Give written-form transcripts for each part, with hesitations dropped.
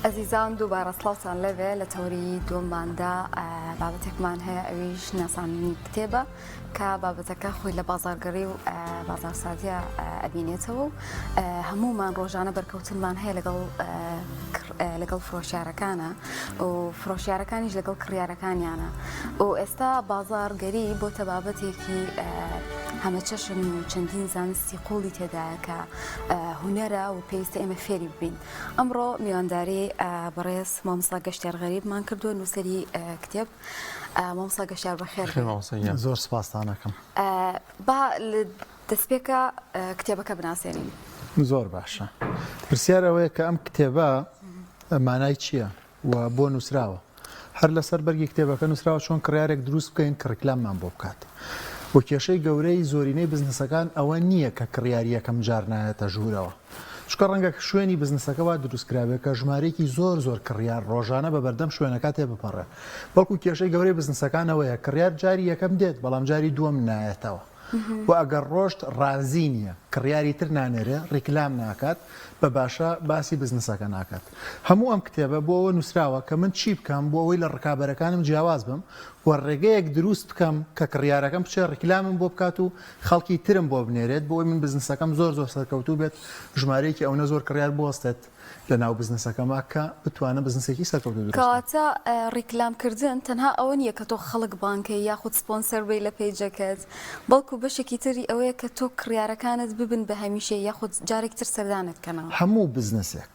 ئەزیزان دووبارە سڵاوتان لەوێ لە تەوری دووەماندا بابەتێکمان هەیە ئەویش ناسانی کتێبە کە بابەتەکە خۆی لە بازارگەڕی و بازارسازیە ئەبینێتەوە و هەمومان ڕۆژانە بەرکەوتنمان هەیە لەگەڵ فرۆشیارەکانە و فرۆشیارەکانیش لەگەڵ کڕیارەکانیانە و ئێستا بازارگەری بۆتە بابەتێکی هەمە چەشن و چەندین زانستی قوڵی تێدایە کە هونەرە و پێویستە ئێمە فێری ببین. ئەمڕۆ میوانداری بەڕێز مامۆستا گەشتیار غەریبمان کردووە نووسەری کتێب. مامۆستا گەشتیار بەخێر. زۆر سپاسدانەکەم. با دەستپێکە کتێبەکە بناسێنین. زۆر باشە. پرسیار ئەوەیە کە ئەم کتێبە مانای چییە و بۆ نووسراوە؟ هەر لەسەر بەرگی کتێبەکە نووسراوە چۆن کڕیارێک دروست بکەین کە ڕیکلاممان بۆ بکات. بۆ کێشەی گەورەی زۆرینەی بزنسەکان ئەوە نییە کە کڕیاریەکەم جار نایەتە ژوورەوە. چکە ڕەنگە شوێنی بزنسەکە وا دروستکرابێت کە ژمارەیەکی زۆر کڕیار ڕۆژانە بە بەردەم شوێنەکە تێ بپەڕێ. بەڵکو کێشەی گەورەی بزنسەکانەوەیە کڕیار جاری یەکەم دێت بەڵام جاری دووەم نایەتەوە. و ئەگەر ڕۆشت ڕازی نییە کڕیاری تر نانێرێ ڕیکلام ناکات بە باشە باسی بزنسەکە ناکات. هەموو ئەم کتێبە بۆ ئەوە نووسراوە کە من چی بکەم بۆ ئەوەی لە ڕکابەرەکانم جیاواز بم و ڕێگەیەک دروست بکەم کە کڕیارەکەم بچێ ڕیکلامم بۆ بکات و خەڵکی ترم بۆ بنێرێت بۆ ئەوی من بزنسەکەم زۆر سەرکەوتوو بێت ژمارەیەکی ئەوە زۆر کڕیار بوەستێت لە ناو بزنسەکەمە کە بتوانە بزنسێکی سەرکەوتوو دروست بکات. کەواتە ڕیکلامکردن تەنها ئەوە نییە کە تۆ خەڵک بانکەی یاخود سپۆنسەر بی لە پێیجەکەت، بەڵکو بەشێکی تری ئەوەیە کە تۆ کڕیارەکانت ببن بە هەمیشە یاخود جارێک تر سەردانت کەنەوە. هەموو بزنسێک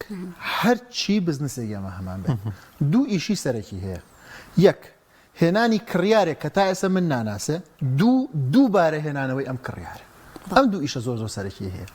هەر چی بزنسێک ئەمە هەمان بێت دوو ئیشی سەرەکی هەیە. یەک هێنانی کڕیارێک کە تا ئێستا من ناناسێ، دووبارە هێنانەوەی ئەم کڕیارە. ئەم دوو ئیشە زۆر سەرەکی هەیە.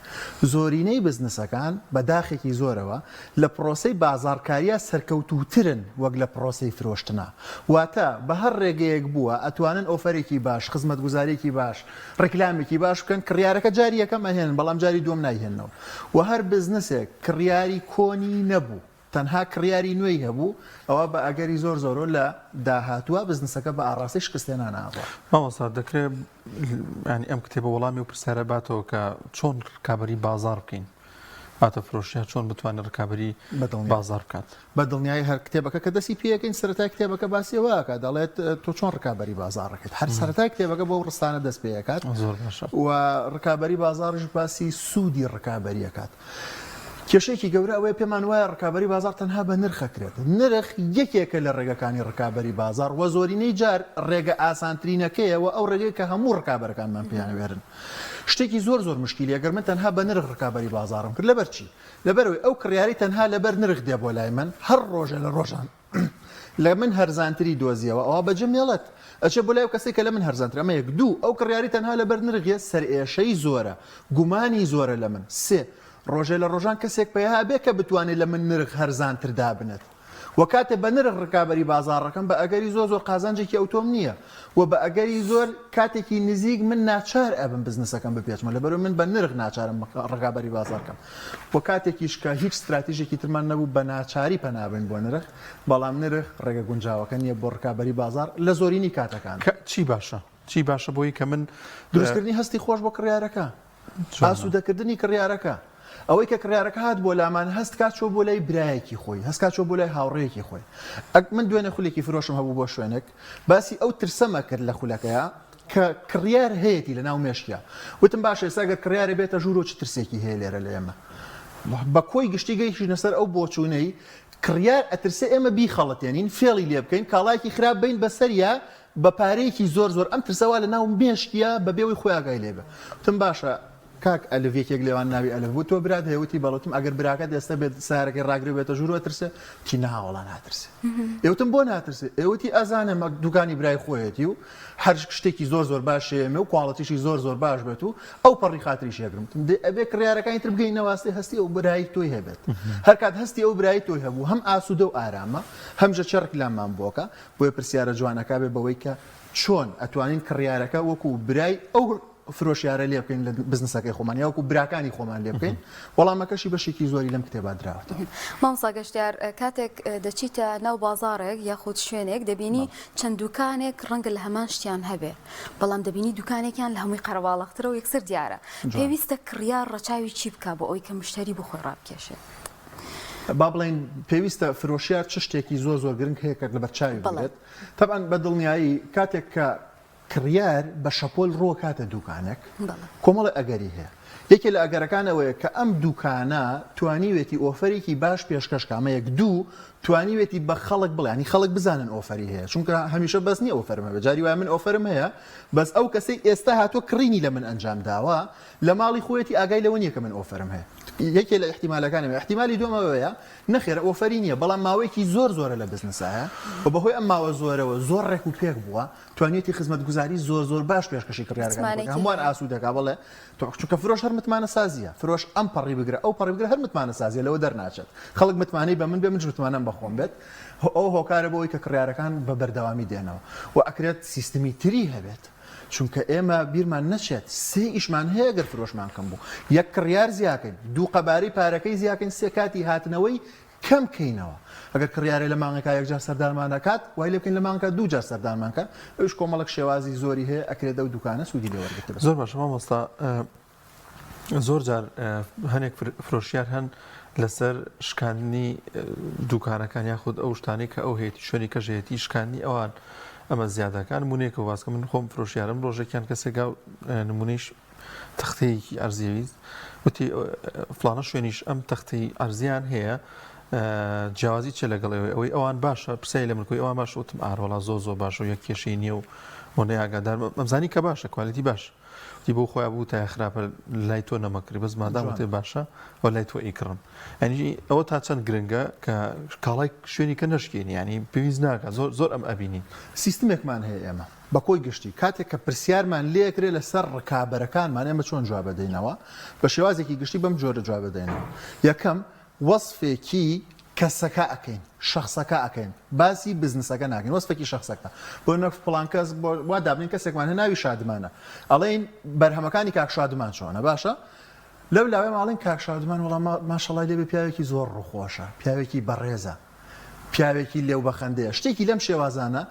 زۆرینەی بزنسەکان بە داخێکی زۆرەوە لە پرۆسەی بازارکاریە سەرکەوتووترن وەک لە پرۆسەی فرۆشتنە. واتە بە هەر ڕێگەیەک بووە ئەتوانن ئۆفەرێکی باش، خزمەتگوزارێکی باش، ڕیکلامێکی باش بکەن کڕیارەکە جاری یەکەم ئەهێنن بەڵام جاری دووەم نایهێننەوە. و هەر بزنسێک کڕیاری کۆنی نەبوو تەنها کڕیاری نوێی هەبوو ئەوە بە ئەگەری زۆر لە داهاتووە بزنسەکە بە ئاڕاستی شکستێناناوە. مامۆستا دەکرێت ینی ئەم کتێبە وەڵامی و پرسیارە باتەوە کە چۆن ڕکابەری بازار بکەین، هاتە فرۆشیە چۆن بتوانێت ڕکابەری بازار بکات. بە دڵنیایی هەر کتێبەکە کە دەستی پێەکەین سەرەتای کتێبەکە باسیەوەکە دەڵێت تۆ چۆن ڕکابەری بازار ڕکەیت. هەر سەرەتای کتێبەکە بۆ ڕستانە دەست پێەکات و ڕکابەری بازارش باسی سوودی ڕکابەریەکات. کێشەیەکی گەورە ئەوەیە پێمان وایە ڕکابەری بازار تەنها بە نرخەکرێت. نرخ یەکێکە لە ڕێگەکانی ڕکابەری بازار وە زۆرینەی جار ڕێگە ئاسانترینەکەیەوە ئەو ڕێگەی کە هەموو ڕکابەرەکانمان پێیانوێرن. شتێکی زۆر مشکیلی ئەگەر من تەنها بە نرخ ڕکابەری بازارم کرد لەبەر چی؟ لەبەرەوەی ئەو کڕیاری تەنها لەبەر نرخ دێ بۆ لای من هەر ڕۆژە لە ڕۆژان لە من هەرزانتری دۆزیەوە ئەوە بەجەمێڵەت ئەچێ بۆ لای کەسێک کە لە من هەرزانتر. ئەمە یەک. دوو ئەو کڕیاری تەنها لەبەر نرخێ سەرئێشەی زۆرە، گومانی زۆرە لە من. سێ ڕۆژێ لە ڕۆژان کەسێک پێها بێ کە بتوانێت لە من نرخ هەرزانتر دابنێت. و کاتێ بە نرخ ڕکابەری بازاڕەکەم بە ئەگەری زۆر قازانجێکی ئەوتۆم نییە و بە ئەگەری زۆر کاتێکی نزیک من ناچار ئەبم بزنسەکەم بپێچمە لەبەرەوەی من بە نرخ ناچارم ڕکابەری بازارکەم. و کاتێکیش کە هیچ استراتیژێکی ترمان نەبوو بە ناچاری پەنابن بۆ نرخ، بەڵام نرخ ڕێگە گونجاوەکە نییە بۆ ڕکابەری بازار لە زۆرینی کاتەکان. چی باشە بۆی کە من دروستکردنی هەستی خۆش بۆ کڕیارەکە، ئاسوودەکردنی کڕیارەکە. ئەوەی کە کڕیارەکە هات بۆ لامان هەست کات چۆ بۆ لای برایەکی خۆی، هەست کات چۆ بۆ لای هاوڕێیەکی خۆی. من دوێنێ خولێکی فرۆشم هەبوو بۆ شوێنێک باسی ئەو ترسەمە کرد لە خولەکەیە کە کڕیار هەیەی لە ناو مێشکە. وتم باشە ئێستا ئەگەر کڕیارە بێتە ژوورۆ چ ترسێکی هەیە لێرە لە ئێمە. بە کۆی گشتی گەیشتینە سەر ئەو بۆچوونەی کڕیار ئەترسێ ئێمە بیخەڵەتێنین فێڵی لێ بکەین کاڵایەکی خراپ بین بەسەریە بە پارەیەکی زۆر ئەم ترسەوا لە ناو مێشکیە بە بێەوەی خۆی ئاگای لێبە. وتم باشە کاک ئەلڤێکێک لێوان ناوی ئەلف بوو تۆ برات هەیەوتی بەڵێتم ئەگەر براکەت ئێستا بێت سارەکەی ڕاگری بێتە ژوورەوە ترسێ تی ناوەڵا ناترسێ. ئێوتم بۆ ناترسێ؟ ئێوتی ئەزانم دوکانی برای خۆیەتی و هەر شتێکی زۆر باش ئێمە و کواڵەتیشی زۆر باش بێت و ئەو پەڕی خاتریش یەگرم ئەبێ کڕیارەکانی تر بگەین نەواستی هەستی ئەو برایی تۆی هەبێت. هەر کات هەستی ئەو برایی تۆی هەبوو هەم ئاسوودە و ئارامە هەمژە چەرک لاممان بۆکە بۆیە پرسیارە جوانەکە بێ بەوەی کە چۆن ئەتوانین کڕیارەکە وەکو برای ئەو فرۆشیارە لێ بکەین لە بزنسەکەی خۆمان یاوەکو براکانی خۆمان لێ بکەین. وەڵامەکەشی بەشێکی زۆری لەم کتێبا دراوەتەوە. مامۆستا گەشتیار کاتێک دەچیتە ناو بازارێک یاخود شوێنێک دەبینی چەند دوکانێک ڕەنگە لە هەمان شتیان هەبێ بەڵام دەبینی دوکانێکیان لە هەمووی قەرەباڵغترە و یەکسەر دیارە. پێویستە کڕیار ڕەچاوی چی بکە بۆ ئەوەی کە مشتری بخۆی ڕابکێشێت؟ با بڵێن پێویستە فرۆشیار چ شتێکی زۆر گرنگ هەیە کە لە بەرچاوی بێت طبعاً بە دڵنیایی کاتێک کە کڕیار بە شەپۆل ڕۆ کاتە دوکانێک کۆمەڵی ئەگەری هەیە یەکێ لە ئەگەرەکانەوەیە کە ئەم دوکانە توانیوێتی ئۆفەرێکی باش پێشکەش کامە یەک دوو توانیوێتی بە خەڵک بڵێنی خەڵک بزانن ئۆفەری هەیە چونکە هەمیشە بەس نیە ئۆفەرمە بەجاری وای من ئۆفەرم هەیە بەس ئەو کەسەی ئێستا هاتووە کڕینی لە من ئەنجام داوە لە ماڵی خۆیەتی ئاگای لەوە نییە کە من ئۆفەرم هەیە یەکێ لە احتیمالەکانەوە احتیمالی دووەمەوەیە نەخێرە ئۆفەری نییە بەڵام ماوەیەکی زۆرە لە بزنسایە و بەهۆی ئەم ماوە زۆرەوە زۆر ڕێک و پێک بووە توانێتی خزمەتگوزاری زۆر باش پێشکەشی کڕیارەکان هەمووان ئاسوودەکا بڵێ چونکە فرۆش هەر متمانە سازیە فرۆش ئەم پەڕی بگرە ئەو پەڕی بگرە هەر متمانە سازیە لەوە دەرناچێت خەڵک متمانەی بە من بێ منش متمانەم بەخۆم بێت ئەو هۆکارە بۆی کە کڕیارەکان بە بەردەوامی دێنەوە و ئەکرێت سیستمی تری هەبێت چونکە ئێمە بیرمان نەچێت سێ ئیشمان هەیە گەر فرۆشمان کەم بوو یەک کڕیار زیاکەین دوو قەبارەی پارەکەی زیاکەین سێ کاتی هاتنەوەی کەم کەینەوە ئەگەر کڕیارە لە مانگەکە یەکجار سەردانمانەکات وای لێ بکەین لە مانگەکە دووجار سەردانمانکە ئەوش کۆمەڵک شێوازی زۆری هەیە ئەکرێت ئەو دوکانە سوودی لێ وەرگرتێت زۆر باشە مامۆستا زۆر جار هەنێک فرۆشیار هەن لەسەر شکاندنی دوکانەکان یاخود ئەو شتانی کە ئەو هەیەی شوێنی کەژێتی شکاندنی ئەوان ئەمە زیادەکان نمونەیەکە واسکە من خۆم فرۆشیارم ڕۆژێکیان کەسێکا نمونەیش تەختەیەکی ئەرزیەویست وتی فلانە شوێنیش ئەم تەختەی ئەرزیان هەیە جیاوازی چێ لەگەڵەوەی ئەوەی ئەوان باشە پرسیای لە منکۆی ئەوان باش وتم ئاڕۆڵا زۆر باش و یەک کێشەی نییە و وەنەی ئاگادار ئەمزانی کە باشە کوالیتی باش تی بۆ خۆیان بوو تا خراپە لای تۆ نەمەکری بەس مادام تێ باشە و لای تۆ ئیکڕم ینی ئەوە تا چەند گرنگە کە کاڵای شوێنی کە نشکێنی ینی پێویست ناکە زۆر ئەم ئەبینین سیستمێکمان هەیە ئێمە بە کۆی گشتی کاتێک کە پرسیارمان لێکرێت لەسەر ڕکابەرەکانمان ئێمە چۆن جواب بدەینەوە بە شێوازێکی گشتی بەم جۆرە جواب بدەینەوە یەکەم وەصفێکی کەسەکە ئەکەین شخصەکە ئەکەین باسی بزنسەکە ناکەین وەصفێکی شخصەکە بۆ نەف فڵان کەس وا دابنین کەسێکمان هەیە ناوی شادمانە ئەڵێن بەرهەمەکانی کاک شادمان چۆنە باشە لەو لاوێ ماڵین کاک شادمان وەڵام ماشەڵای لێبێ پیاوێکی زۆر ڕووخۆشە پیاوێکی بەڕێزە پیاوێکی لێو بەخەندەیە شتێکی لەم شێوازانە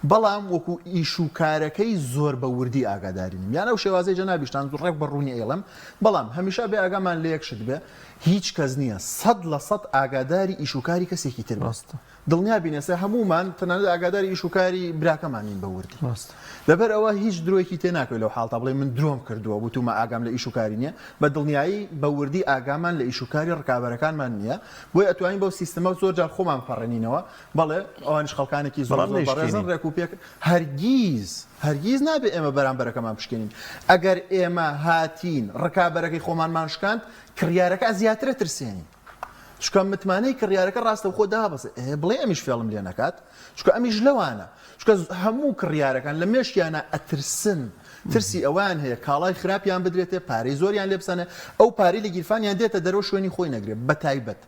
بەڵام وەکو ئیش و کارەکەی زۆر بە وردی ئاگادارین یان ئەو شێوازەی جەنابیشتان ڕێک بەڕوونی ئێڵم بەڵام هەمیشە بێ ئاگامان لە یەکشت بێ هیچ کەس نییە 100% ئاگاداری ئیشوکاری کەسێکی تر ڕاستە دڵنیا بینێسە هەمومان تەنانەت ئاگاداری ئیشوکاری براکەمانین بە وردی لەبەر ئەوە هیچ درۆیەکی تێ ناکەوێت لەو حاڵتا بڵێ من درۆم کردووە وتومە ئاگام لە ئیشوکاری نییە بە دڵنیایی بە وردی ئاگامان لە ئیشوکاری ڕکابەرەکانمان نییە بۆی ئەتوانین بەو سیستەمە زۆر جار خۆمان پەڕێنینەوە بەڵێ ئەوانش خەڵکانێکی زۆر بەڕێزن ڕێک و پێک هەرگیز نابێت ئێمە بەرامبەرەکەمان بشکێنین ئەگەر ئێمە هاتین ڕکابەرەکەی خۆمانمان شکاند کڕیارەکە زیاترە ترسێنی چکە متمانەی کڕیارەکە ڕاستە خۆ دابەسێ بڵێ ئەمیش فێڵم لێ نەکات چکە ئەمیش لەوانە چکە هەموو کڕیارەکان لە مێشتیانە ئەترسن ترسی ئەوان هەیە کاڵای خراپیان بدرێتێ پارەی زۆریان لێ بسەنە ئەو پارەی لە گیرفانیان دێتە دەرەوە شوێنی خۆی نەگرێت بە تایبەت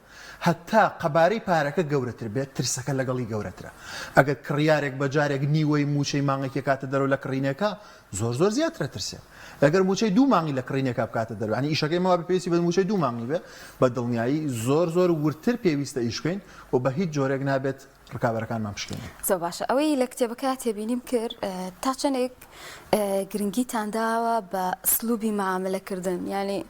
هەتا قەبارەی پارەکە گەورەتر بێت ترسەکە لەگەڵی گەورەترە ئەگەر کڕیارێک بەجارێک نیوەی موچەی مانگێکی کاتە دەرەوە لە کڕینەکە زۆر زیاترە ترسێت ئەگەر موچەی دوو مانگی لە کڕینێکە بکاتە دەرەوە ینی ئیشەکەی ماوە پێویستی بە موچەی دوو مانگی بێ بە دڵنیایی زۆر ورتر پێویستە ئیشکەین و بە هیچ جۆرێک نابێت ڕکابەرەکانمان بشکێنین زۆر باشە ئەوەی لە کتێبەکە تێبینیم کرد تا چەندێک گرنگیتان داوە بە سلوبی معاملەکردن ینی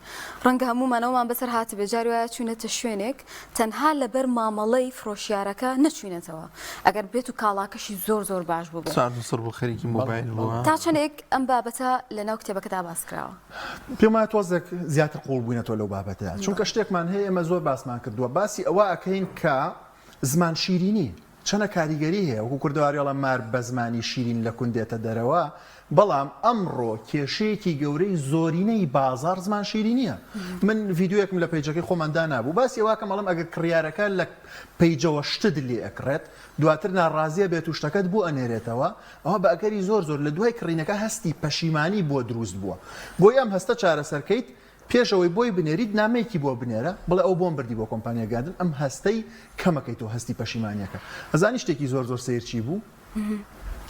ڕەنگە هەمومانەوەمان بەسەر هاتە بێجار وایە چوونەتە شوێنێک تەنها لەبەر مامەڵەی فرۆشیارەکە نەچوینێتەوە ئەگەر بێت و کاڵاکەشی زۆر باش بوو سەر بۆ خەریکی مۆبایل تا چەندێک ئەم بابەتە لە ناو کتێبەکەدا باس کراوە پێم وایە تۆزێک زیاتر قوڵ بووینەتەوە لەو بابەتەیە چونکە شتێکمان هەیە ئێمە زۆر باسمان کردووە باسی ئەوە ئەکەین کە زمان شیرینی چەنە کاریگەری هەیە وەکو کوردەواریڵە مار بە زمانی شیرین لە کوندێتە دەرەوە بەڵام ئەمڕۆ کێشەیەکی گەورەی زۆرینەی بازار زمان شیرینیە من ڤیددیوەکم لە پیجەکەی خۆماندا نابوو باسی واکەم ئەڵم ئەگەر کڕیارەکە لە پیجەوە شتت لێ ئەکرێت دواتر ناڕازیە بێت و شتەکەت بۆ ئەنێرێتەوە ئەوە بە ئەگەری زۆر لە دوای کڕینەکە هەستی پەشیمانی بۆ دروست بووە بۆی ئەم هەستە چارەسەرکەیت پێشەوەی بۆی بنێریت نامەیەکی بۆ بنێرە بڵێ ئەو بۆم بردی بۆ کۆمپانیا گاندن ئەم هەستەی کەمەکەیتەوە هەستی پەشیمانیەکە ئەزانی شتێکی زۆر سیرچی بوو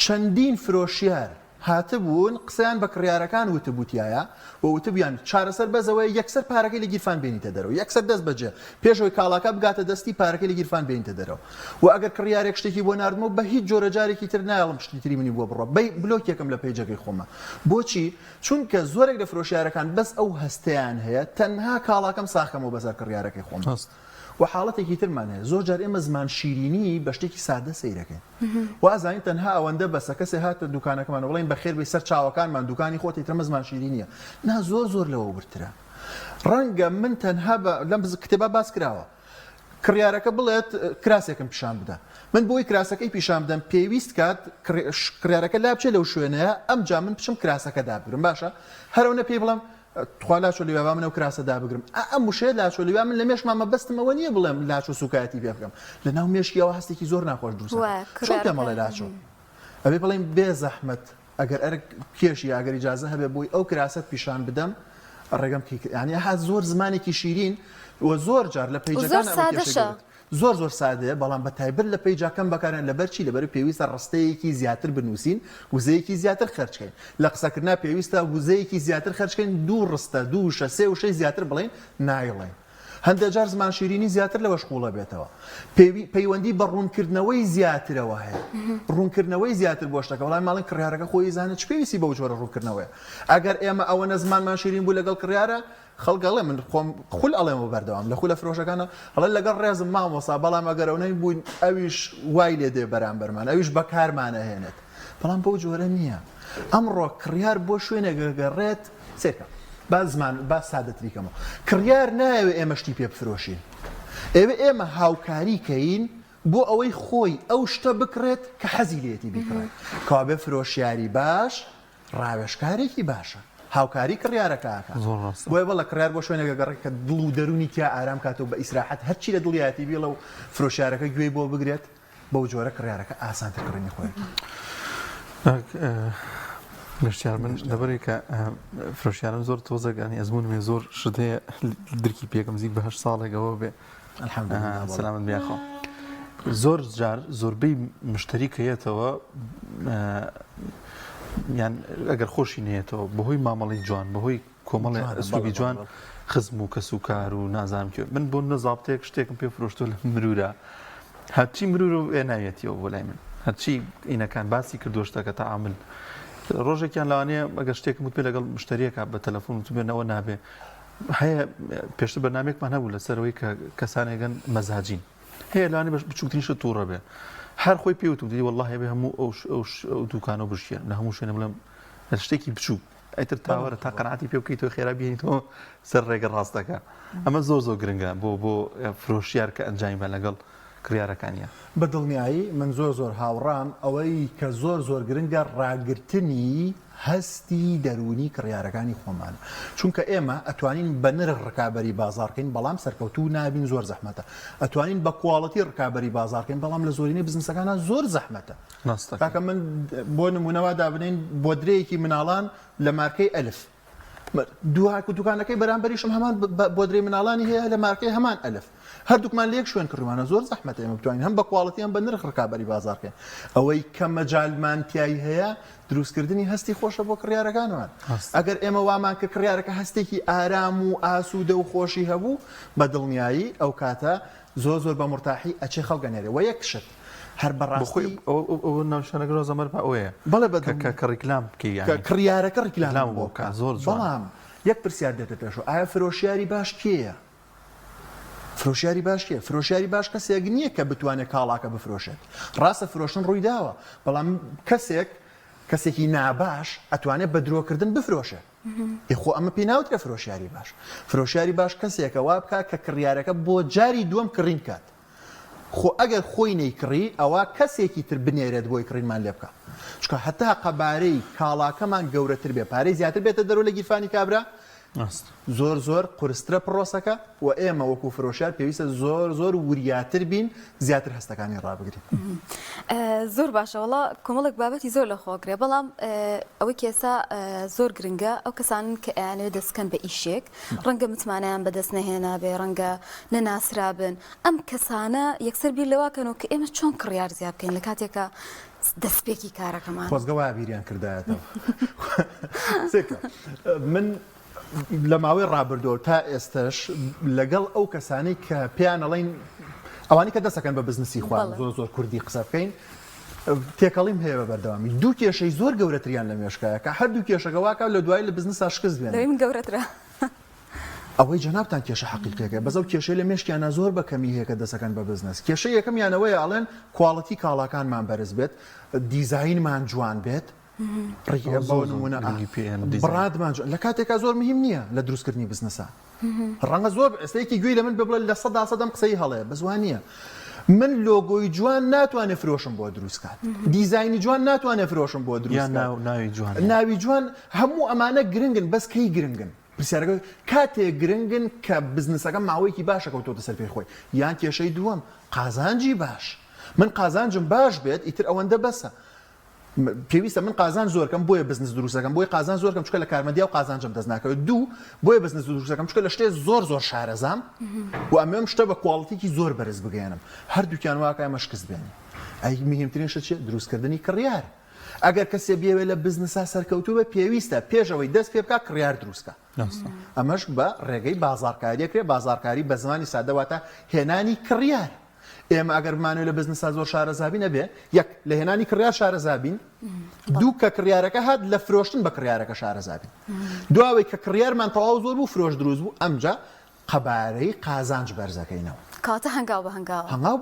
چەندین فرۆشیار هاتبوون قسەیان بە کڕیارەکان وتبووتیایە و وتبیان چارەسەر بەزەوەی یەکسەر پارەکەی لە گیرفان بێنیتە دەرەوە یەکسەر دەست بەجێ پێشەوەی کاڵاکە بگاتە دەستی پارەکەی لە گیرفان بێنیتە دەرەوە و ئەگەر کڕیارێک شتێکی بۆ ناردمەوە بە هیچ جۆرە جارێکی تر نایڵم شتی تری منی بۆ بڕۆ بلۆکێکم لە پیجەکەی خۆمە بۆچی چونکە زۆرێک لە فرۆشیارەکان بەس ئەو هەستیان هەیە تەنها کاڵاکەم ساخەمەوە بەسەر کڕیارەکەی خۆم و حاڵەتێکی ترمان هەیە زۆر جار ئێمە زمان شیرینی بە شتێکی سادە سەیرەکەین وازانین تەنها ئەوەندە بەسە کەسێ هاتە دوکانەکەمان بڵێن بەخێر بێ سەر چاوەکانمان دوکانی خۆتی ترمە زمان شیرینیە نا زۆر لەوە ورترە ڕەنگە من تەنها لەم کتێبە باس کراوە کڕیارەکە بڵێت کراسێکم پیشان بدە من بۆی کراسەکەی پیشان بدەم پێویست کات کڕیارەکە لا بچێت لەو شوێنەیە ئەمجا من پشم کراسەکە دابگرم باشە هەرەونە پێی بڵم تخوا لاچۆ لێوێ منە و کراسە دابگرم ئەم وشەیە لاچۆ لێوێ من لە مێشمامە بەستمەوە نییە بڵێم لاچۆ سوکایەتی پێ بکەم لە ناو مێشکیەوە هەستێکی زۆر ناخۆش دروست چۆن دەمەڵێ لاچۆ ئەبێ بڵێم بێ زەحمەت ئەگەر ئەرک کێشی ئەگەر ئیجازە هەبێ بۆی ئەو کراست پیشان بدەم ڕێگەم ینی ها زۆر زمانێکی شیرین و زۆر جار لە پیجەکان زۆر سادەیە بەڵام بە تایبەت لە پیجاکەم بەکارن لەبەرچی لەبەر پێویستە ڕستەیەکی زیاتر بنووسین وزەیەکی زیاتر خەرچکەین لە قسەکردنا پێویستە وزەیەکی زیاتر خەرچکەین دوو ڕستە دوو شە سێ وشەی زیاتر بڵێن نایڵێن هەندێک جار زمان شیرینی زیاتر لەوەش قوڵە بێتەوە پەیوەندی بە ڕوونکردنەوەی زیاترەوە هەیە ڕوونکردنەوەی زیاتر بۆ شتەکە وڵای ماڵین کڕیارەکە خۆی زانێت چ پێویستی بەو جۆرە ڕوونکردنەوەی ئەگەر ئێمە ئەوەنە زمانمان شیرین بوو لەگەڵ کڕیارە خەڵگەڵێ من خۆم خول ئەڵێمەوە بەردەوام لە خولە فرۆشەکانە هەڵێ لەگەڵ ڕێزم مامۆسا بەڵام ئەگەرەوەی بووین ئەویش وای لێ دێ بەرامبەرمان ئەویش بەکارمانە هێنێت بەڵام بەو جۆرە نییە ئەمڕۆ کڕیار بۆ شوێنێک گەڕێت سێکە با سادەتریکەمەوە کڕیار نایەوێ ئێمە شتی پێ بفرۆشین ئێمە هاوکاریکەین بۆ ئەوەی خۆی ئەو شتە بکرێت کە حەزی لێتی بیکڕێت کابێ فرۆشیاری باش ڕاوێژکارێکی باشە هاوکاری کڕیارەکەکە بۆیە بەڵە کڕیار بۆ شوێنێکە گەڕێت کە دڵ و دەرونی تیا ئارام کاتەوە بە ئیسراحەت هەرچی لە دڵیاتی بێ لەو فرۆشیارەکە گوێی بۆ بگرێت بەو جۆرە کڕیارەکە ئاسانتر کڕینی خۆی گەشتیار من لەبەرێ کە فرۆشیارم زۆر تۆزەگانی ئەزمونمێ زۆر شدەیە درکی پێکەم زیک بە 8 ساڵێکەوە بێ سەلامت بیاخۆ زۆر جار زۆربەی مشتری کەیەتەوە یان ئەگەر خۆشی نێتەوە بەهۆی مامەڵی جوان بەهۆی کۆمەڵی ئەسلوبی جوان خزم و کەسوکار و نازانم کرد من بۆ نەزابتەیەک شتێکم پێ فرۆشتۆ لە مرورە هەرچی مرور و ناوێتیەوە بۆ لای من هەرچی ئینەکان باسی کردو شتەکە تەعامل ڕۆژێکیان لەوانەیە ئەگەر شتێکم وت پێ لەگەڵ مشتریەکە بە تەلەفۆن و بێنەوە نابێ هەیە پێشتر بەرنامێکمان هەبوو لەسەرەوەی کە کەسانێکگەن مەزاجین هەیە لەوانەیە بچووکترین شت تووڕە بێ هەر خۆی پێوتم دیدی والله بێ هەموو ئەو دوکانە بشیە لە هەموو شوێنە بڵێم شتێکی بچوو ئەیتر تاوەرە تا قەنعاتی پێ بکەیتەوە خێرا بێنیتەوە سەر ڕێگە ڕاستەکە ئەمە زۆر گرنگە بۆ فرۆشیار کە ئەنجامی بە لەگەڵ کڕیارەکانیە بە دڵنیایی من زۆر هاوڕام ئەوەی کە زۆر گرنگە ڕاگررتنی هەستی دەرونی کڕیارەکانی خۆمانە چونکە ئێمە ئەتوانین بە نرخ ڕکابەری بازارکەین بەڵام سەرکەوتو نابین زۆر زەحمەتە ئەتوانین بە کوواڵەتی ڕکابەری بازارکەین بەڵام لە زۆرینەی بزنسەکانە زۆر زەحمەتە تاکە من بۆ نمونەوە دابنین بۆ درەیەکی مناڵان لە مارکەی ئەلف دوکانەکەی بەرامبەریشم هەمان بۆ درێ مناڵانی هەیە لە مارکەی هەمان ئەلف هەردووکمان لێک شوێن کڕوانە زۆر زەحمەتە ئێمە بتوانین هەم بە کوواڵەتی هەم بە نرخ ڕکابەری بازارکەین ئەوەی کە مەجالمانتیایی هەیە دروستکردنی هەستی خۆشە بۆ کڕیارەکانمان ئەگەر ئێمە وامان کە کڕیارەکە هەستێکی ئارام و ئاسوودە و خۆشی هەبوو بە دڵنیایی ئەو کاتە زۆر بە مرتاحی ئەچێ خەڵگەنێرێ و یەک شت هەر بەڕاستی ئەو ناوشانەگەڕ زەمەر ئەوەیە بەڵێ کە ڕیکلام بکەی کڕیارەکە ڕیکلام بۆکە زۆر بەڵام یەک پرسیار دێتە پێشەوە ئایا فرۆشیاری باش کێیە؟ فرۆشیاری باش کێ؟ فرۆشیاری باش کەسێک نییە کە بتوانێت کاڵاکە بفرۆشێت ڕاستە فرۆشن ڕووی داوە بەڵام کەسێکی ناباش ئەتوانێت بە درۆکردن بفرۆشێت خۆ ئەمە پێی ناوترە فرۆشیاری باش فرۆشیاری باش کەسێکە وا بکات کە کڕیارەکە بۆ جاری دووەم کڕین کات خۆ ئەگەر خۆی نەیکڕی ئەوە کەسێکی تر بنێرێت بۆی کڕینمان لێ بکە چکە هەتا قەبارەی کاڵاکەمان گەورەتر بێ پارەی زیاتر بێتە دەرەوە لە گیرفانی کابرا زۆر قورسترە پرۆسەکە و ئێمە وەکو فرۆشیار پێویستە زۆر وریاتر بین زیاتر هەستەکانی ڕابگرین زۆر باشە وڵا کۆمەڵێک بابەتی زۆر لە خۆگرێ بەڵام ئەوەی کێسا زۆر گرنگە ئەو کەسانن کە ئەیانێت دەستکەن بە ئیشێک ڕەنگە متمانیان بەدەست نەهێنا بێ ڕەنگە نەناسرابن ئەم کەسانە یەکسەر بیر لەواکەنەوە کە ئێمە چۆن کڕیار زیاد بکەین لە کاتێکە دەستپێکی کارەکەمان خۆزگەوا بیریان کردایەتەوە من لە ماوەی ڕابردۆ تا ئێستش لەگەڵ ئەو کەسانی کە پێیان ئەڵێن ئەوانی کە دەستەکەن بە بزنسی خوان زۆر کوردی قسە بکەین تێکەڵیم هەیە بە بەردەوامی دوو کێشەی زۆر گەورەتریان لە مێشکایە کە هەردوو کێشەکە واکە لە دوای لە بزنسا شکست بێن گەورەترە ئەوەی جەنابتان کێشە حەقیقیەکە بەزەو کێشەی لە مێشکیانە زۆر بە کەمی هەیە کە دەسەکەن بە بزنس کێشە یەکەمیانەوەی ئاڵێن کوواڵەتی کاڵاکانمان بەرز بێت دیزاینمان جوان بێت بڕادمان لە کاتێکا زۆر مهم نییە لە دروستکردنی بزنسە ڕەنگە زۆر ئێستەیەکی گوێی لە من ببڵێ لە 100% قسەی هەڵەیە بە زوان نییە من لۆگۆی جوان ناتوانێت فرۆشم بۆ دروستکات دیزایانی جوان ناتوانێت فرۆشم بۆ دروست ناوی جوان هەموو ئەمانە گرنگن بەس کەی گرنگن پرسیارەکە کاتێک گرنگن کە بزنسەکە ماوەیەکی باشە کەوتۆتە سەر پێی خۆی یان کێشەی دووەم قازانجی باش من قازانجم باش بێت ئیتر ئەوەندە بەسە پێویستە من قازان زۆرکەم بۆیە بزنس دروستەکەم بۆی قازان زۆرکەم چکە لە کارمەندیا و قازانجم دەست ناکەوێت دوو بۆیە بزنس دروستەکەم چکە لە شتێ زۆر شارەزام و ئەمەم شتە بە کوواڵیتیکی زۆر بەرز بگەێنم هەردووکیان واکە ئەمە شکست بێنی ئەی مهمترین شت چیە دروستکردنی کڕیار ئەگەر کەسێ بێوێت لە بزنسا سەرکەوتوو بە پێویستە پێشەوەی دەست پێ بکە کڕیار دروستکە ئەمەش بە ڕێگەی بازارکاریەکرێ بازارکاری بە زمانی سادەواتە هێنانی کڕیار ئێمە ئەگەر بمانوێت لە بزنسا زۆر شارەزابی نەبێ یەک لە هێنانی کڕیار شارەزابین دوو کە کڕیارەکە هات لە فرۆشتن بە کڕیارەکە شارەزابین دواوەی کە کڕیارمان تەواو زۆر بوو فرۆش دروست بوو ئەمجا قەبارەی قازانج بەرزەکەینەوە کاتە هەنگاو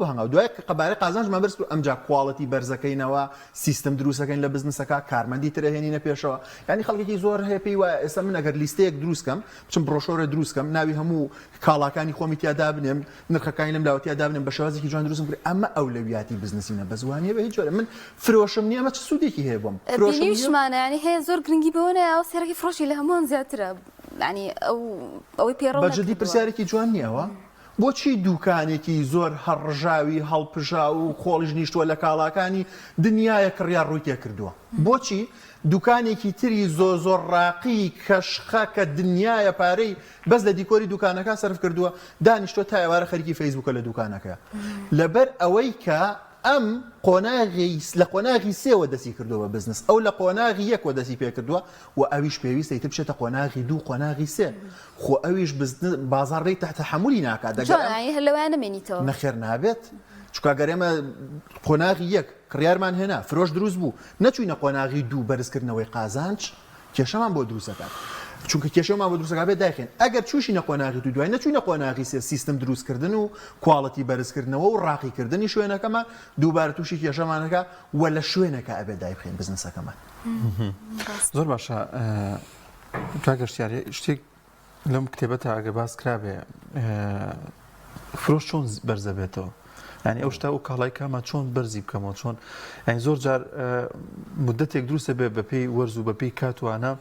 بە هەنگاو دوای کە قەبارەی قازانجمان بەرز بوو ئەمجا کوواڵەتی بەرزەکەینەوە سیستم دروستەکەین لە بزنسەکە کارمەندی ترەهێنینە پێشەوە ینی خەڵکێکی زۆر هەیە پێی وایە ئێستا من ئەگەر لیستەیەک دروستکەم بچم بڕۆشۆرە دروستکەم ناوی هەموو کاڵاکانی خۆمی تیادا بنێم نرخەکانی لەم لاوەتیادا بنێم بە شێوازێکی جوان دروستم کرد ئەمە ئەولەویاتی بزنسینە بە زوانیە بە هیچ جۆرە من فرۆشم نییە ئەمە چ سوودێکی هەیە بۆم فرۆشمانە ینی هەیە زۆر گرنگی بەوەنە ئەو سێرەکی فرۆشی لە هەمووان زیاترە ینی ئەوەی پێڕۆ بەجددی پرسیارێکی جوان نییەوە بۆچی دوکانێکی زۆر هەڕژاوی هەڵپژا و خۆڵیش نیشتووە لە کاڵاکانی دنیایە کڕیار ڕووی تێ کردووە بۆچی دوکانێکی تری زۆر ڕاقی کەشخە کە دنیایە پارەی بەس لە دیکۆری دوکانەکە سەرف کردووە دانیشتۆ تا ئێوارە خەریکی فەیسبووکە لە دوکانەکە لەبەر ئەوەی کە ئەم لە قۆناغی سێوە دەستی کردووە بە بزنس ئەو لە قۆناغی یەکوە دەستی پێ کردووە و ئەویش پێویستە ئیتر بچێتە قۆناغی دوو قۆناغی سێ خۆ ئەویش بازاڕی تحت حمولی ناکات لەوانە نامێنیتەوە نەخێر نابێت چکە گەرێمە قۆناغی یەک کڕیارمان هێنا فرۆش دروست بوو نەچووینە قۆناغی دوو بەرزکردنەوەی قازانج کێشەمان بۆ دروستەکات چونکە کێشەمان بۆ دروستەکە بێت داخێن ئەگەر چوشینە قۆناغی دوو دوای نەچووینە قۆناغی سێ سیستم دروستکردن و کوواڵەتی بەرزکردنەوە و ڕاقیکردنی شوێنەکەمە دووبارە تووشی کێشەمانەکە و لە شوێنەکە ئەبێ دای بخێن بزنسەکەمان زۆر باشە کاگەشتیاری شتێک لەم کتێبەتە ئەگە باس کرابێ فرۆش چۆن بەرزە بێتەوە ینی ئەو شتا و کاڵای کامان چۆن بەرزی بکەمەوە چۆن ینی زۆر جار مدەتێک دروستە بێ بەپێی وەرز و بەپێی کاتوانە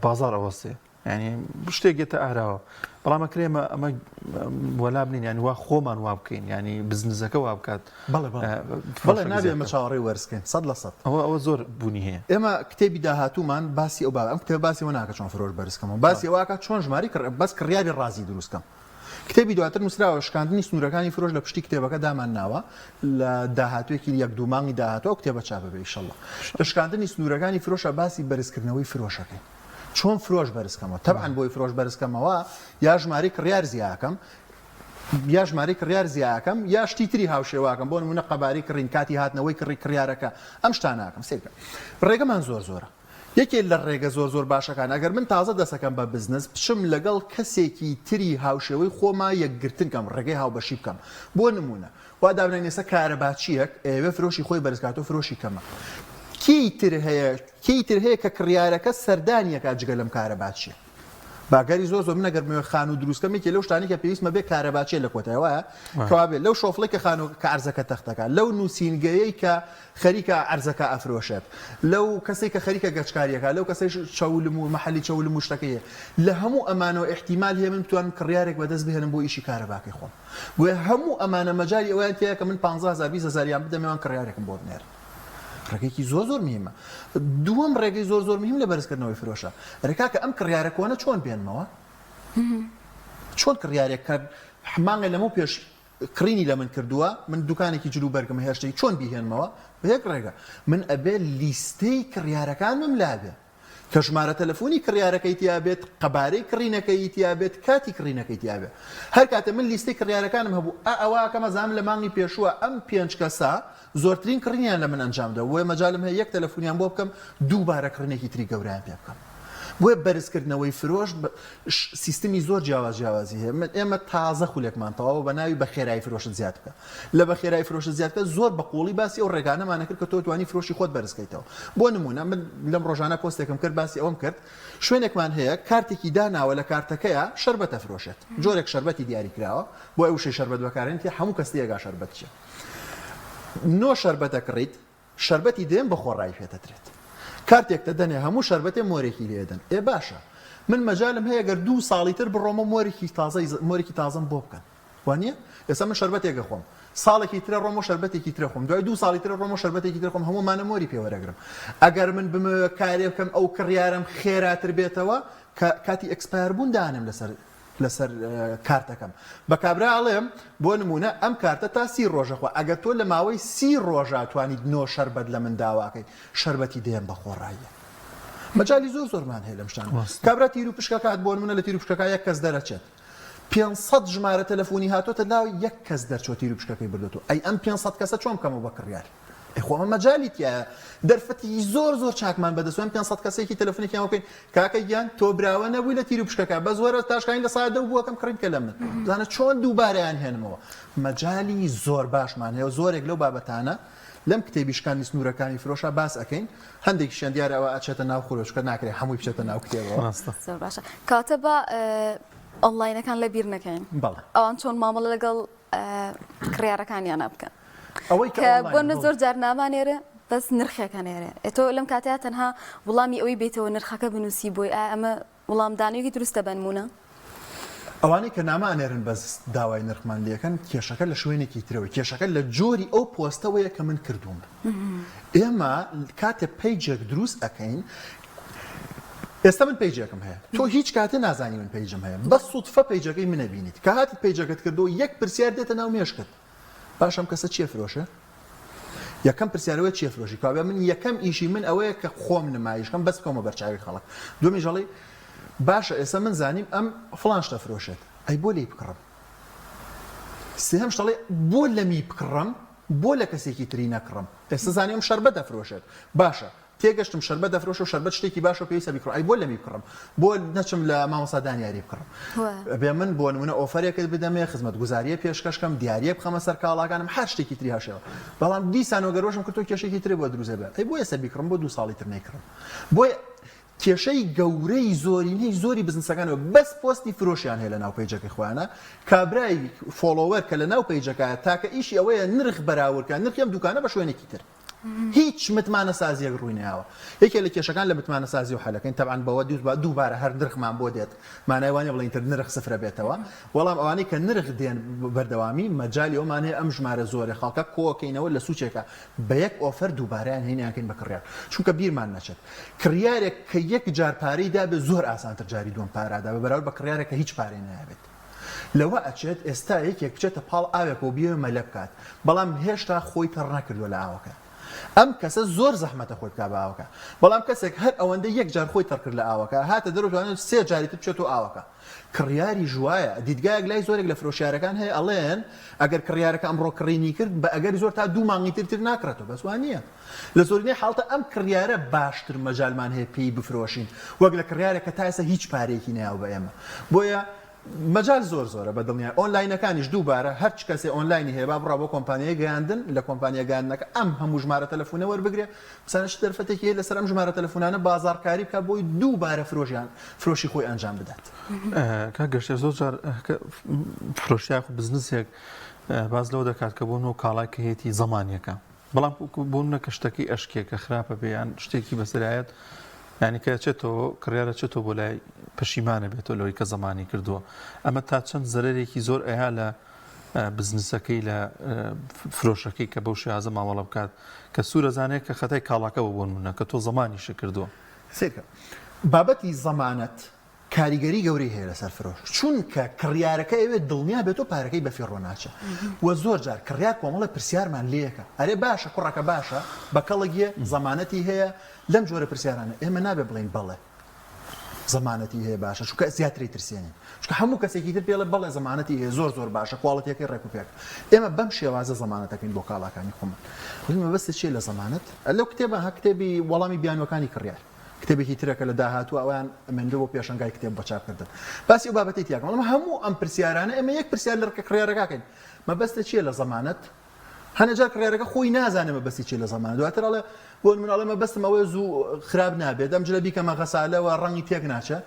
بازار ئەوەستێ ینی شتێک گێتە ئاراوە بەڵام ئەکرێمە ئەمە وەلا بنین ینی وا خۆمان وا بکەین ینی بزنسەکە وا بکات بەڵێ نابێ ئەمە چاوەڕێی وەرزکەین 100% ئەوە زۆر بوونی هەیە ئێمە کتێبی داهاتوومان باسی ئەو ئەم کتێب باسیەوە ناکە چۆن فرۆش بەرزکەمەوە باسی ئەوواکە چۆن ژماری بەس کڕیاری ڕازی دروستکەم کتێبی دواتر نووسراوە شکاندنی سنوورەکانی فرۆش لە پشتی کتێبەکە دامان ناوە لە داهاتوێکی یەک دوو مانگی داهاتوە کتێبە چاپ بێ ئینشەڵڵا لە شکاندنی سنوورەکانی فرۆشە باسی بەرزکردنەوەی فرۆشەکەی چۆن فرۆش بەرزکەمەوە تەبعاً بۆی فرۆش بەرزکەمەوە یا ژماری کڕیار زیاکەم یا ژماری کڕیار زیاکەم یا شتی تری هاوشێواکەم بۆ نمونە قەباری کڕین کاتی هاتنەوەی کڕیارەکە ئەم شتاناکەم سێکە ڕێگەمان زۆرە یەکێک لە ڕێگە زۆر باشەکان ئەگەر من تازە دەسەکەم بە بزنس بچم لەگەڵ کەسێکی تری هاوشێوەی خۆما یەکگرتنکەم ڕێگەی هاوبەشی بکەم بۆ نمونە وا دابنێسە کارەباچیەک ئێوە فرۆشی خۆی بەرزکاتۆ فرۆشی کەمە کەیتر هەیە کە کڕیارەکە سەردانیەکە جگە لەم کارەباچیە باگەری زۆر من ئەگەر موێ خان و دروستکەمێکی لەو شتانی کە پێویستمە بێ کارەباچیە لە کۆتایەوەیە کەوا بێت لەو شۆفڵی کە خان و کە ئەرزەکە تەختەکە لەو نووسینگەیەی کە خەریکە ئەرزەکە ئەفرۆشێت لەو کەسێک کە خەریکە گەچکاریەکە لەو کەسەی چەولم و مەحەلی چەولم و شتەکەیە لە هەموو ئەمانەوە احتیمال هەیە من بتوانم کڕیارێک بەدەست بهێنم بۆ ئیشی کارەباکەی خۆم بۆیە هەموو ئەمانە مەجای ئەویان تەیە کە من 15,000 20,000 بدەمێوان کڕیارێکم بۆ بنێر ڕێگەیەکی زۆر میهمە دووەم ڕێگەی زۆر میهم لە بەرزکردنەوەی فرۆشە ڕێکا کە ئەم کڕیارە کۆنە چۆن بێنمەوە چۆن کڕیارێک کە مانگە لەمە پێش کڕینی لە من کردووە من دوکانێکی جلو بەرگم هێشتەی چۆن بیهێنمەوە بە یەک ڕێگە من ئەبێ لیستەی کڕیارەکانم لابێ کە ژمارە تەلەفۆنی کڕیارەکەی تیابێت قەبارەی کڕینەکەی تیابێت کاتی کڕینەکەی تیابێت هەر کاتە من لیستەی کڕیارەکانم هەبوو ئەوە کە مەزانم لە مانگی پێشووە ئەم 5 کەسە زۆرترین کڕینیان لە من ئەنجامدا وێ مەجالم هەیە یەک تەلەفۆنیان بۆ بکەم دووبارە کڕینێکی تری گەورەیان پێ بکەم بۆیە بەرزکردنەوەی فرۆش سیستمی زۆر جیاوازی هەیە ئێمە تازە خولێکمانتەواوە بە ناوی بە خێرایی فرۆشت زیاد بکە لە بە خێرایی فرۆشت زیادکە زۆر بە قوڵی باسی ئەو ڕێگانەمانە کرد کە تۆ توانی فرۆشی خۆت بەرزکەیتەوە بۆ نمونە من لەم ڕۆژانە پۆستێکم کرد باسی ئەوم کرد شوێنێکمان هەیە کارتێکی داناوە لە کارتەکەیە شەربەتە فرۆشێت جۆرێک شەربەتی دیاری کراوە بۆ ئەو شەی شەربەت بەکارێنێتی هەموو کەس تێگا شەربەت چێ نۆ شەربەتە کڕیت شەربەتی دێن بە خۆڕایی پێدەدرێت کارتێکتە دەنێ هەموو شەربەتێ مۆرێکی لێدەن ئێ باشە من مەجالم هەیە گەر 2 ساڵی تر بڕۆمە مۆرێکی تازم بۆ بکەن وانە ئێستا من شەربەتێکە خۆم ساڵێکی ترە ڕۆمە شەربەتێکی ترە خۆم دوای 2 ساڵی ترە ڕۆمە شەربەتێکی تر خۆم هەمومانە مۆری پێوەرەگرم ئەگەر من بمەوە کارێ بکەم ئەو کڕیارم خێراتر بێتەوە کاتی ئەکسپایر بوون دانم لەسەر کارتەکەم بە کابرا ئەڵێم بۆ نمونە ئەم کارتە تا 30 ڕۆژەخوا ئەگەر تۆ لە ماوەی 30 ڕۆژە توانیت نۆ شەربەت لە من داواکەی شەربەتی دێن بە خۆڕاییە مەجای زۆرمان هەیە لەم شتانە کابرا تیر و پشکەکات بۆ نمونە لە تیر و پشکەکە یەک کەس دەرەچێت 500 ژمارە تەلەفۆنی هاتۆتە لاو یەک کەس دەرچۆ تیر و پشکەکەی بردوێتەوە ئەی ئەم 500 کەسە چۆن بکەمەوە بە کڕیار خۆمە مەجالی تایە دەرفەتی زۆر چاکمان بەدەستوان 500 کەسێکی تەلەفۆنێکیان بکەین کاکە گیان تۆ براوە نەبووی لە تیر و پشکەکە بە زۆرە تاشکین لە ساعت 10 بووەکەم کڕینکە لە من زانە چۆن دووبارەیان هێنمەوە مەجالی زۆر باشمان هەیە زۆرێک لەو بابەتانە لەم کتێبیشکانی سنوورەکانی فرۆشە باس ئەەکەین هەندێک شیان دیارەوە ئەچێتە ناو خۆشکە ناکرێت هەمووی بچێتە ناو کتێبەوە زۆر باشە کاتە بە ئۆنلاینەکان لە بیر نەکەین ئەوان چۆن مامەڵە لەگەڵ کڕیارەکانیان بکەن ئەوەی کە بۆ زۆر جار نامانێرە بەس نرخەکە نێرە تۆ لەم کاتەیە تەنها وڵامی ئەوەی بێتەوە نرخەکە بنووسی بۆی ئەمە وڵامدانەوەیکی دروستە بنمونە ئەوانەی کە نامانێرن بەس داوای نرخمان لەکەن کێشەکە لە شوێنێکی ترەوە کێشەکە لە جۆری ئەو پۆستەوەیە کە من کردوم ئێمە کاتێ پیجێک دروست ئەەکەین ئێستا من پیجەکەم هەیە تۆ هیچ کاتە نازانی من پیجم هەیە بە سوودفە پیجەکەی منە بینیت کە هاتی پیجەکەت کردو یەک پرسیار دێتە ناو مێشکت باشم کەسە چیە فرۆشە یەکەم پرسیارەوە چیە فرۆشی کابێ من یەکەم ئیشی من ئەوەیە کە خۆم نمایشکەم بەس بکەمە بەرچاوی خەڵک دومی ژەڵی باشە ئێستا من زانیم ئەم فڵان شتە فرۆشێت ئەی بۆ لی بکڕم سێهەم شتەڵێ بۆ لەمی بکڕم بۆ لە کەسێکی تری نەکڕم ئێستا زانیم شەربەت دەفرۆشێت باشە تێگەشتم شەربەت دەفرۆش و شەربەت شتێکی باشە پێویستە بیکڕم ئەی بۆ لەمی بکڕم بۆ نەچم لە مامۆستا دانیاری بکڕم بێ من بۆ نمونە ئۆفەرێکت بدەمێ خزمەتگوزاریە پێشکەشکەم دیاریە بخەمە سەر کاڵاکانم هەر شتێکی تری هەشەوە بەڵام دیسانەوە گەڕۆژم کە تۆ کێشێکی ترێ بۆ دروزێ بێت ئەی بۆ ئێستا بیکڕم بۆ 2 ساڵی تر نەیکڕم بۆیە کێشەی گەورەی زۆرینەی زۆری بزنسەکانەوە بەس پۆستی فرۆشیان هەیە لە ناو پیجەکەی خۆیانە کابرای فۆلۆوەر کە لە ناو پیجەکە تاکە ئیشی ئەوەیە نرخ بەراوردکە نرخیم دوکانە بە شوێنێکی تر هیچ متمانە سازیەک ڕووی ناوە یەکێ لە کێشەکان لە متمانە سازی و حەلەکەین تەبعاً بەوە دووبارە هەر نرخمان بۆ دێت مانایوانێ بڵێن تر نرخ سفرە بێتەوە وەڵام ئەوانەی کە نرخ دێن بەردەوامی مەجالی ئەومانەیە ئەم ژمارە زۆرە خەڵکە کۆکەینەوە لە سوچێکە بە یەک ئۆفەر دووبارەیان هێنیانکەین بە کڕیار چونکە بیرمان نەچێت کڕیارێک کە یەک جار پارەی دا بێ زۆر ئاسانتر جاری دوم پارادا بە بەراورد بە کڕیارێک کە هیچ پارەی نایابێت لەوە ئەچێت ئێستا یەکێک بچێتە پاڵ ئاوێک و بیێ مەلە بکات بەڵام هێشتا خۆی تەڕ نەکردووە لە ئاوەکە ئەم کەسە زۆر زەحمەتە خۆی بکا بە ئاوەکە بەڵام کەسێک هەر ئەوەندە یەک جار خۆی تەڕکرد لە ئاوەکە هاتە دەرەوە 3 جاری تر بچێت و ئاوەکە کڕیاری ژوایە دیدگایەک لای زۆرێک لە فرۆشیارەکان هەیە ئەڵێن ئەگەر کڕیارەکە ئەمڕۆ کڕینی کرد بە ئەگەری زۆر تا 2 مانگی تر ناکرێتەوە بەس وان نییە لە زۆرینەی حاڵتە ئەم کڕیارە باشتر مەجالمان هەیە پێی بفرۆشین وەک لە کڕیارێکە تا ئێستا هیچ پارێکی نایاو بە ئێمە بۆیە مەجال زۆرە بە دڵنیای ئۆنلاینەکانیش دووبارە هەرچ کەسێ ئۆنلاینی هەیە با بڕا بۆ کۆمپانیای گەیاندن لە کۆمپانیا گەیاندنەکە ئەم هەموو ژمارە تەلەفۆنە وەربگرێ بسانەش دەرفەتێکی هەیە لەسەر ئەم ژمارە تەلەفۆنانە بازاڕکاری بکە بۆی دووبارە فرۆشی خۆی ئەنجام بدات کاگەشتێ زۆر جار فرۆشیاک و بزنسێک باز لەوە دەکات کە بۆ نۆ کاڵای کە هێتی زەمانیەکە بەڵام بۆ نەکە شتەکەی ئەشکێکە خراپە بێیان شتێکی بەسەرایەت ینی کە چێتەوە کڕیارە چێتەوە بۆ لای پەشیمانە بێتەوە لەوەی کە زەمانی کردووە ئەمە تا چەند زەرێکی زۆر ئەیا لە بزنسەکەی لە فرۆشەکەی کە بەو شێوازە مامەڵە بکات کە سوورەزانێت کە خەتای کاڵاکەەوە بۆ نمونە کە تۆ زەمانیشە کردووە سێکە بابەتی زەمانەت کاریگەری گەورەی هەیە لەسەر فرۆش چونکە کڕیارەکە ئەوێت دڵنیا بێت و پارەکەی بە فێڕۆ ناچە وە زۆر جار کڕیار کۆمەڵە پرسیارمان لێەکە ئەرێ باشە کوڕەکە باشە بەکەڵگیە زەمانەتی هەیە لەم جۆرە پرسیارانە ئێمە نابێ بڵین بەڵێ زەمانەتی هەیە باشە چونکە زیاتری ترسێنین چونکە هەموو کەسێکی تر پێڵێ بەڵێ زەمانەتی هەیە زۆر باشە کواڵەتیەکەی ڕێکوپێک ئێمە بەم شێوازە زەمانەتەکەین بۆ کاڵاکانی خۆمان بەستە چیە لە زەمانەت لەو کتێبە ها کتێبی وەڵامی بیانوەکانی کڕیار کتێبێکی ترەکە لە داهاتوو ئەویان ئەمێنرەوە پێشەنگای کتێب بە چاپکردن باسی ئەو بابەتی تیاکەم ئەمە هەموو ئەم پرسیارانە ئێمە یەک پرسیار لە کڕیارەکەکەین مەبەستە چییە لە زەمانەت هەنەجار کڕیارەکە خۆی نازانێ مەبەستی چیە لە زەمانە دواتر ئەڵێ بۆ مناڵێ مەبەستم ئەوەیە زوو خراپ نابێت ئەم جلە بیکەمە غەسالەوە ڕەنگی تێک ناچە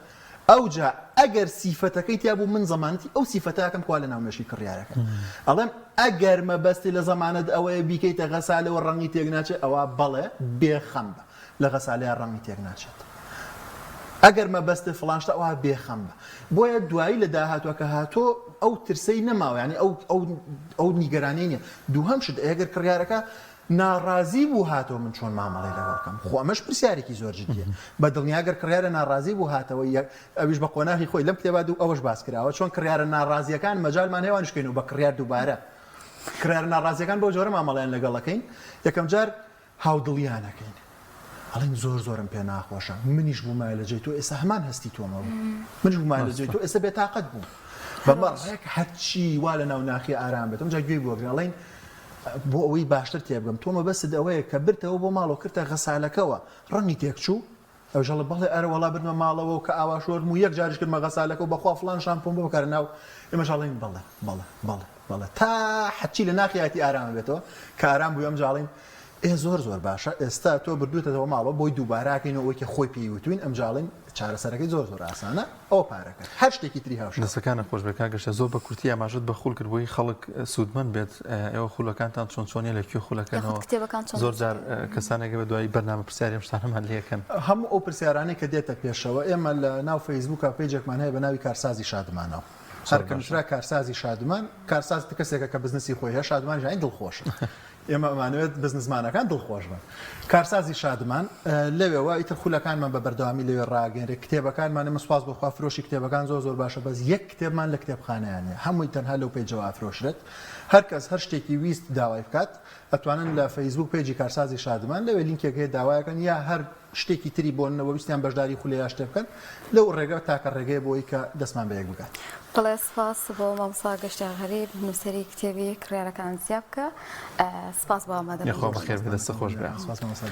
ئەوجا ئەگەر سیفەتەکەی تیا بوو من زەمانەتی ئەو سیفەتەکەم کوا لە ناونەشی کڕیارەکە ئەڵێم ئەگەر مەبەستی لە زەمانەت ئەوەیە بیکەیتە غەسالەوە ڕەنگی تێک ناچێت ئەوە بەڵێ بێخەم بە لە غەسالەیە ڕەنگی تێک ناچێت ئەگەر مەبەستە فڵانشتە ئەوە بێخەم بە بۆیە دوایی لە داهاتوەکە هاتۆ ئەو ترسەی نەماوە ینی ئەو نیگەرانەی نیە دووهەم شت ئەگەر کڕیارەکە ناڕازی بوو هاتەوە من چۆن مامەڵی لەگەڵکەم خۆ ئەمەش پرسیارێکی زۆر جدیە بە دڵنیاگەر کڕیارە ناڕازی بوو هاتەوە ئەویش بە قۆناغی خۆی لەم کتێبا دوو ئەوەش باس کراوە چۆن کڕیارە ناڕازیەکان مەجالمان هێوانشکەین و بە کڕیار دووبارە کڕیارە ناڕازیەکان بۆ جۆرە مامەڵیان لەگەڵەکەین یەکەم جار هاودڵیانەکەین ئەڵێن زۆرم پێ ناخۆشە منیش بوومایە لە جێی تۆ ئێستا هەمان هەستی تۆمە بوو منیش بوومایە لە جێی تۆ ئێستا بێتاقەت بوو بەمەڕێک هەرچی وا لە ناو ناخی ئارام بێت ئەمجا گوێی بۆگرن ئەڵێن بۆ ئەوەی باشتر تێبگەم تۆمە بەست ئەوەیە کە برتەوە بۆ ماڵەوە کردە غەسالەکەەوە ڕەنگی تێکچوو ئەوژەڵە بەڵێ ئەرە وەڵا بردمە ماڵەوە و کە ئاوا شۆرم و یەک جاریش کردمە غەسالەکە و بەخوا فڵان شامپۆم بۆ بکارە ناو ئێمەژاڵین بەڵێ تا حەچی لە ناخیاتی ئارامە بێتەوە کە ئارام بوو ئەمجاڵین زۆر باشە ئێستا تۆ بردووتەوە ماڵەوە بۆی دووباراکەینەوەی کە خۆی پێیوتوین ئەمجاڵین چارەسەرەکەی زۆر ئاسانە ئەوە پارەکە هەر شتێکی تری هاوش دەستەکانە خۆشبێکا گەشتە زۆر بە کورتی ئاماژت بە خوڵ کرد بۆی خەڵک سوودمەند بێت ئێوە خوڵەکانتان چۆنچۆنیە لەکوێ خوڵەکەنەوە زۆر جار کەسانێکە بە دوایی بەرنامە پرسیاری ئەم شتانەمان لێکەن هەموو ئەو پرسیارانەی کە دێتە پێشەوە ئێمە لە ناو فەیسبووکە پێیجێکمان هەیە بە ناوی کارسازی شادمانەوە هەرکەمشرا کارسازی شادمان کارساز کەسێکە کە بزنسی خۆی هەیە شادمان ژین دڵخۆشە ئێمە ئەمانوێت بزنسمانەکان دڵخۆش بن کارسازی شادمان لەوێەوە ئیتر خولەکانمان بە بەردەوامی لەوێ ڕاگەنرێت کتێبەکانمانە مسپاس بخوا فرۆشی کتێبەکان زۆر باشە بەس یەک کتێبمان لە کتێبخانەیانە هەمووی تەنها لەو پێیجەوە ئافرۆشرێت هەر کەس هەر شتێکی ویست داوای بکات ئەتوانن لە فەیسبوک پێیجی کارسازی شادمان لەوێ لینکێک هەیە داوایەکەن یا هەر شتێکی تری بۆنەوە ویستیان بەشداری خولەیە شتێ بکەن لەو ڕێگە تاکە ڕێگەیە بۆی کە دەستمان بە یەک بگات بەڵێ سپاس بۆ مامۆستا گەشتیار غەریب نووسەری کتێبی کڕیارەکان زیاب بکە سپاس بۆ ئامادەبوونی خۆ بەخێر بێ دەستە خۆش بێ سپاس مامۆستا